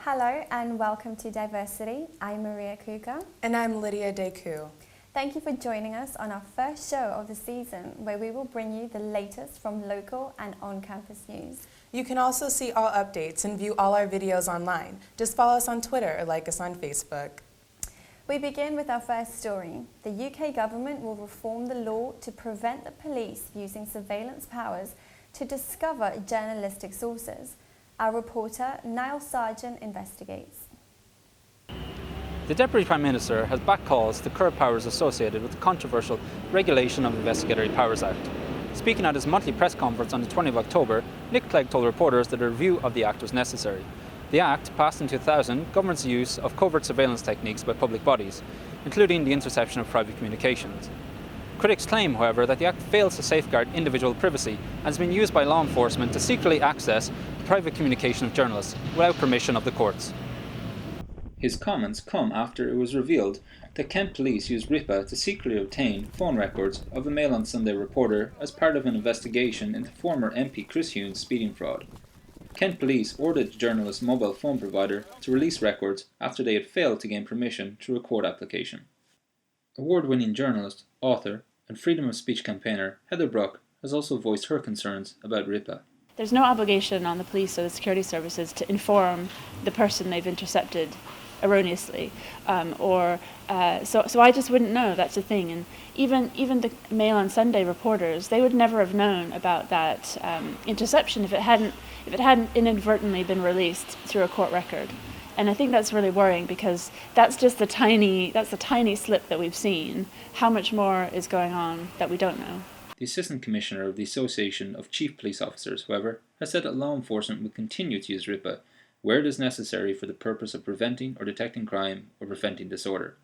Hello and welcome to diverCity. I'm Maria Kouka. And I'm Lydia Decoud. Thank you for joining us on our first show of the season, where we will bring you the latest from local and on-campus news. You can also see all updates and view all our videos online. Just follow us on Twitter or like us on Facebook. We begin with our first story. The UK government will reform the law to prevent the police using surveillance powers to discover journalistic sources. Our reporter, Niall Sargent, investigates. The Deputy Prime Minister has backed calls to curb powers associated with the controversial Regulation of Investigatory Powers Act. Speaking at his monthly press conference on the 20th of October, Nick Clegg told reporters that a review of the Act was necessary. The Act, passed in 2000, governs the use of covert surveillance techniques by public bodies, including the interception of private communications. Critics claim, however, that the Act fails to safeguard individual privacy and has been used by law enforcement to secretly access the private communication of journalists without permission of the courts. His comments come after it was revealed that Kent police used RIPA to secretly obtain phone records of a Mail on Sunday reporter as part of an investigation into former MP Chris Huhne's speeding fraud. Kent police ordered the journalist's mobile phone provider to release records after they had failed to gain permission through a court application. Award-winning journalist, author, and freedom of speech campaigner Heather Bruck has also voiced her concerns about RIPA. There's no obligation on the police or the security services to inform the person they've intercepted erroneously, so I just wouldn't know that's a thing. And even the Mail on Sunday reporters, they would never have known about that interception if it hadn't inadvertently been released through a court record. And I think that's really worrying, because that's the tiny slip that we've seen. How much more is going on that we don't know? The Assistant Commissioner of the Association of Chief Police Officers, however, has said that law enforcement will continue to use RIPA where it is necessary for the purpose of preventing or detecting crime or preventing disorder.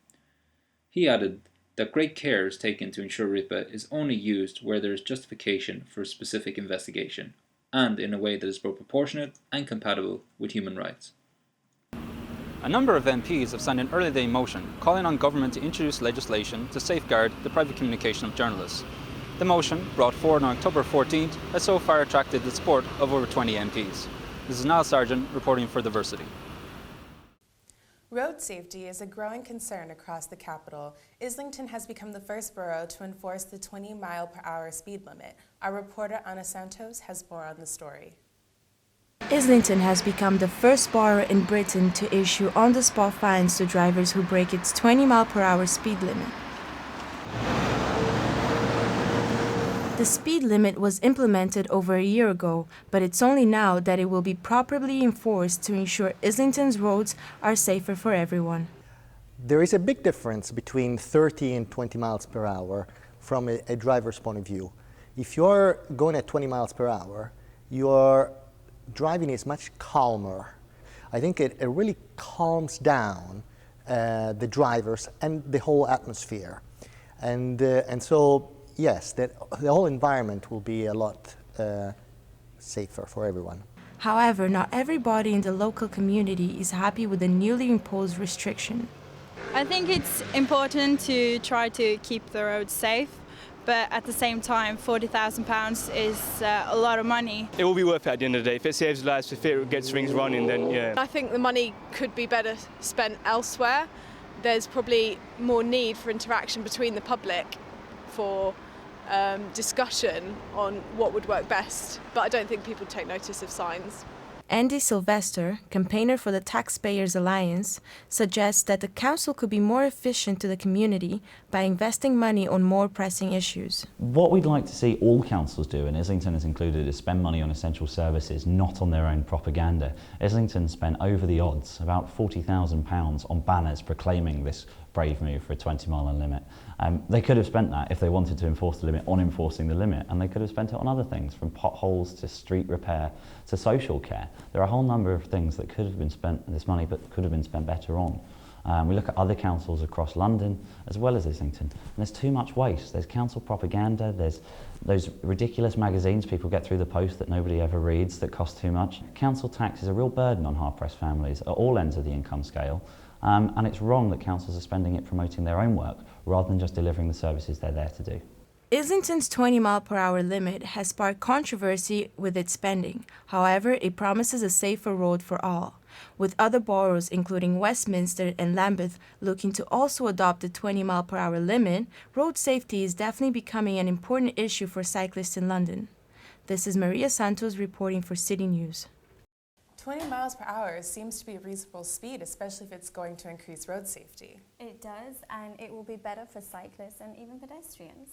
He added that great care is taken to ensure RIPA is only used where there is justification for a specific investigation, and in a way that is both proportionate and compatible with human rights. A number of MPs have signed an early day motion calling on government to introduce legislation to safeguard the private communication of journalists. The motion, brought forward on October 14th, has so far attracted the support of over 20 MPs. This is Niall Sargent reporting for diverCity. Road safety is a growing concern across the capital. Islington has become the first borough to enforce the 20-mile-per-hour speed limit. Our reporter Anna Santos has more on the story. Islington has become the first borough in Britain to issue on-the-spot fines to drivers who break its 20-mile-per-hour speed limit. The speed limit was implemented over a year ago, but it's only now that it will be properly enforced to ensure Islington's roads are safer for everyone. There is a big difference between 30 and 20 miles per hour from a driver's point of view. If you're going at 20 miles per hour, your driving is much calmer. I think it really calms down the drivers and the whole atmosphere. And so, yes, the whole environment will be a lot safer for everyone. However, not everybody in the local community is happy with the newly imposed restriction. I think it's important to try to keep the roads safe, but at the same time, £40,000 is a lot of money. It will be worth it at the end of the day. If it saves lives, if it gets things running, then yeah. I think the money could be better spent elsewhere. There's probably more need for interaction between the public for discussion on what would work best, but I don't think people take notice of signs. Andy Sylvester, campaigner for the Taxpayers Alliance, suggests that the council could be more efficient to the community by investing money on more pressing issues. What we'd like to see all councils do, and Islington is included, is spend money on essential services, not on their own propaganda. Islington spent over the odds, about £40,000 on banners proclaiming this brave move for a 20-mile limit. They could have spent that, if they wanted to enforce the limit, on enforcing the limit, and they could have spent it on other things, from potholes to street repair to social care. There are a whole number of things that could have been spent, this money, but could have been spent better on. We look at other councils across London as well as Islington, and there's too much waste. There's council propaganda, there's those ridiculous magazines people get through the post that nobody ever reads that cost too much. Council tax is a real burden on hard-pressed families at all ends of the income scale, and it's wrong that councils are spending it promoting their own work rather than just delivering the services they're there to do. Islington's 20-mile-per-hour limit has sparked controversy with its spending. However, it promises a safer road for all. With other boroughs, including Westminster and Lambeth, looking to also adopt the 20-mile-per-hour limit, road safety is definitely becoming an important issue for cyclists in London. This is Maria Santos reporting for City News. 20 miles per hour seems to be a reasonable speed, especially if it's going to increase road safety. It does, and it will be better for cyclists and even pedestrians.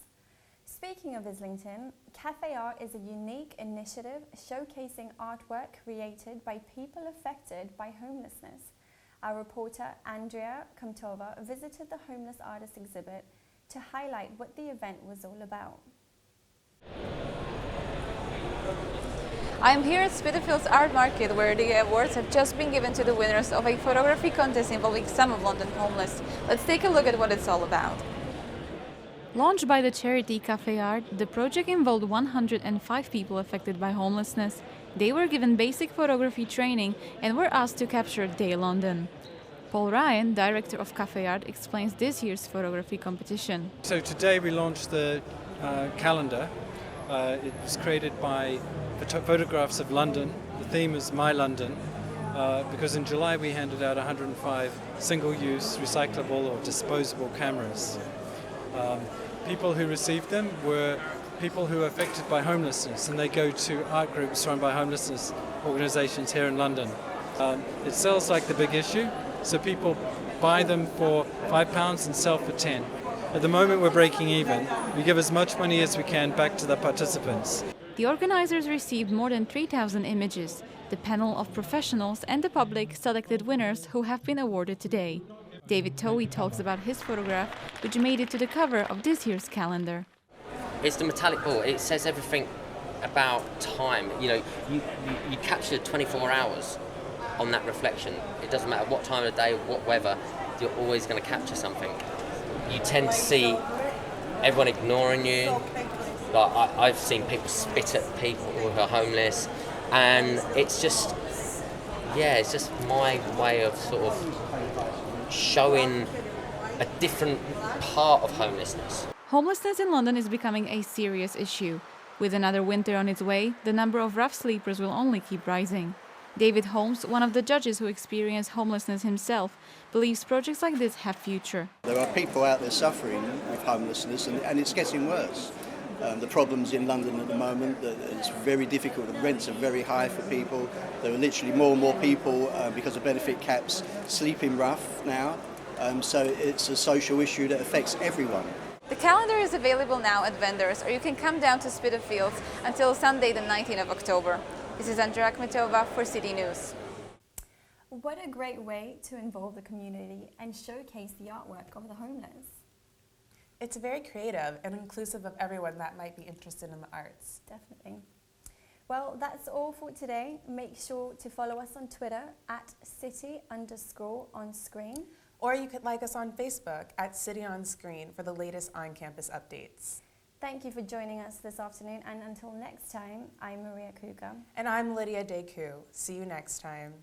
Speaking of Islington, Cafe Art is a unique initiative showcasing artwork created by people affected by homelessness. Our reporter, Andrea Kmetova, visited the Homeless Artist exhibit to highlight what the event was all about. I'm here at Spitalfields Art Market, where the awards have just been given to the winners of a photography contest involving some of London homeless. Let's take a look at what it's all about. Launched by the charity Cafe Art, the project involved 105 people affected by homelessness. They were given basic photography training and were asked to capture day London. Paul Ryan, director of Cafe Art, explains this year's photography competition. So today we launched the calendar. It was created by photographs of London. The theme is My London, because in July we handed out 105 single-use, recyclable or disposable cameras. People who received them were people who are affected by homelessness, and they go to art groups run by homelessness organisations here in London. It sells like the big issue, so people buy them for £5 and sell for 10. At the moment we're breaking even. We give as much money as we can back to the participants. The organizers received more than 3,000 images. The panel of professionals and the public selected winners who have been awarded today. David Towie talks about his photograph, which made it to the cover of this year's calendar. It's the metallic ball. It says everything about time. You know, you capture 24 hours on that reflection. It doesn't matter what time of the day, what weather, you're always going to capture something. You tend to see everyone ignoring you. Like I've seen people spit at people who are homeless, and it's just my way of sort of showing a different part of homelessness. Homelessness in London is becoming a serious issue. With another winter on its way, the number of rough sleepers will only keep rising. David Holmes, one of the judges who experienced homelessness himself, believes projects like this have future. There are people out there suffering with homelessness, and it's getting worse. The problems in London at the moment, it's very difficult. The rents are very high for people. There are literally more and more people, because of benefit caps, sleeping rough now. So it's a social issue that affects everyone. The calendar is available now at vendors, or you can come down to Spitalfields until Sunday the 19th of October. This is Andrea Kmetova for City News. What a great way to involve the community and showcase the artwork of the homeless. It's very creative and inclusive of everyone that might be interested in the arts. Definitely. Well, that's all for today. Make sure to follow us on Twitter at city_onscreen. Or you could like us on Facebook at City On Screen for the latest on-campus updates. Thank you for joining us this afternoon, and until next time, I'm Maria Kouka. And I'm Lydia Decoud. See you next time.